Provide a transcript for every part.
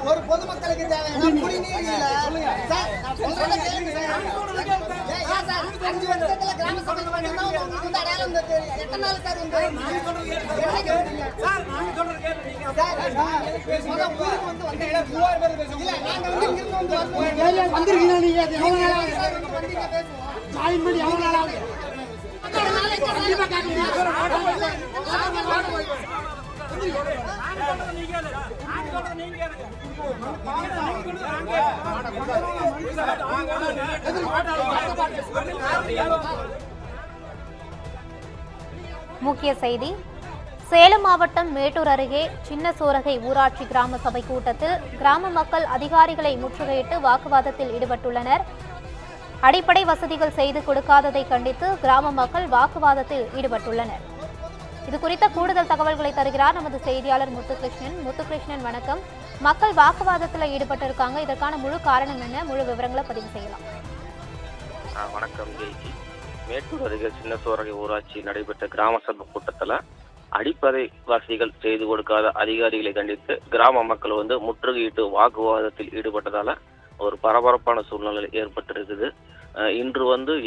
ஒரு பொதுமக்களுக்கு தேவையான குடிநீர் இல்ல. 5 வருஷத்துல கிராம சபை உங்களுக்கு அடையாளம் எத்தனை நாள் சார் முக்கிய செய்தி. சேலம் மாவட்டம் மேட்டூர் அருகே சின்ன சோரகை ஊராட்சி கிராம சபை கூட்டத்தில் கிராம மக்கள் அதிகாரிகளை முற்றுகையிட்டு வாக்குவாதத்தில் ஈடுபட்டுள்ளனர். அடிப்படை வசதிகள் செய்து கொடுக்காததை கண்டித்து கிராம மக்கள் வாக்குவாதத்தில் ஈடுபட்டுள்ளனர். இது குறித்த கூடுதல் தகவல்களை தருகிறார் நமது செய்தியாளர் முத்துகிருஷ்ணன். முத்துகிருஷ்ணன், வணக்கம். மக்கள் வாக்குவாதத்தில் ஈடுபட்டிருக்காங்க, இதற்கான முழு காரணம் என்ன? முழு விவரங்களை பதிவு செய்யலாம். வணக்கம் ஜெய்ஜி. மேட்டூர் அருகே சின்ன சோரகை ஊராட்சி நடைபெற்ற கிராம சபை கூட்டத்தில் அடிப்படை வசதிகள் செய்து கொடுக்காத அதிகாரிகளை கண்டித்து கிராம மக்கள் முற்றுகையிட்டு வாக்குவாதத்தில் ஈடுபட்டதால ஒரு பரபரப்பான சூழ்நிலை ஏற்பட்டிருக்குது. இன்று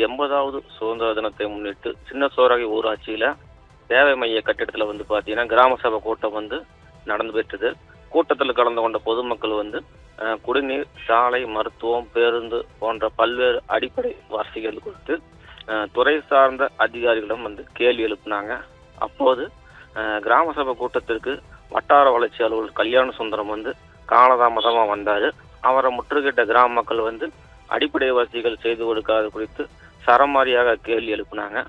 80வது சுதந்திர தினத்தை முன்னிட்டு சின்ன சோரகை ஊராட்சியில சேவை மைய கட்டிடத்துல பாத்தீங்கன்னா கிராம சபை கூட்டம் நடந்து பெற்றது. கூட்டத்தில் கலந்து கொண்ட பொதுமக்கள் குடிநீர், சாலை, மருத்துவம், பேருந்து போன்ற பல்வேறு அடிப்படை வசதிகள் குறித்து துறை சார்ந்த அதிகாரிகளிடம் கேள்வி எழுப்பினாங்க. அப்போது கிராம சபை கூட்டத்திற்கு வட்டார வளர்ச்சி அலுவலர் கல்யாண சுந்தரம் காலதாமதமா வந்தாரு. அவரை முற்றுகையிட்ட கிராம மக்கள் அடிப்படை வசதிகள் செய்து கொடுக்காத குறித்து சரமாரியாக கேள்வி எழுப்பினாங்க.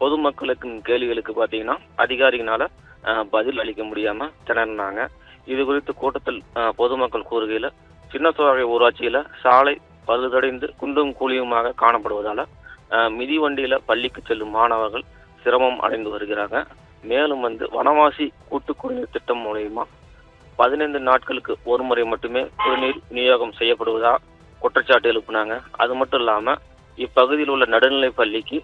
பொதுமக்களுக்கு கேள்விகளுக்கு பார்த்தீங்கன்னா அதிகாரிகளால பதில் அளிக்க முடியாம திணறினாங்க. இது குறித்து கூட்டத்தில் பொதுமக்கள் கூறுகையில சின்ன சோரகை ஊராட்சியில சாலை பழுதடைந்து குண்டும் கூலியுமாக காணப்படுவதால மிதிவண்டியில பள்ளிக்கு செல்லும் மாணவர்கள் சிரமம் அடைந்து வருகிறாங்க. மேலும் வனவாசி கூட்டு குடிநீர் திட்டம் மூலமா 15 நாட்களுக்கு ஒரு முறை மட்டுமே குடிநீர் விநியோகம் செய்யப்படுவதா குற்றச்சாட்டு எழுப்பினாங்க. அது மட்டும் இல்லாம இப்பகுதியில் உள்ள நடுநிலை பள்ளிக்கு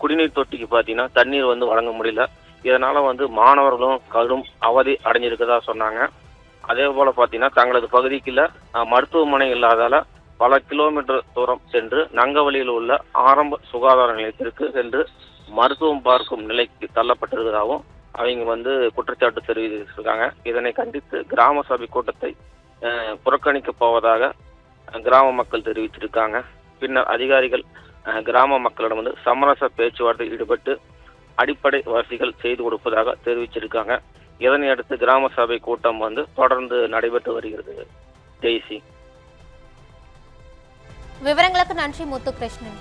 குடிநீர் தொட்டிக்கு பார்த்தீங்கன்னா தண்ணீர் வழங்க முடியல. இதனால மாணவர்களும் கடும் அவதி அடைஞ்சிருக்கதா சொன்னாங்க. அதே போல பார்த்தீங்கன்னா தங்களது பகுதிக்குள்ள மருத்துவமனை இல்லாதால பல கிலோமீட்டர் தூரம் சென்று நங்கவழியில் உள்ள ஆரம்ப சுகாதார நிலையத்திற்கு சென்று மருத்துவம் பார்க்கும் நிலைக்கு தள்ளப்பட்டிருக்கிறதாகவும் அவங்க குற்றச்சாட்டு தெரிவித்திருக்காங்க. இதனை கண்டித்து கிராம சபை கூட்டத்தை புறக்கணிக்க போவதாக கிராம மக்கள் தெரிவித்திருக்காங்க. பின்னர் அதிகாரிகள் கிராம மக்களிடம் சமரச பேச்சுவார்த்தை ஈடுபட்டு அடிப்படை வசதிகள் செய்து கொடுப்பதாக தெரிவிச்சிருக்காங்க. இதனை அடுத்து கிராம சபை கூட்டம் தொடர்ந்து நடைபெற்று வருகிறது. ஜெய்சி. விவரங்களுக்கு நன்றி முத்துகிருஷ்ணன்.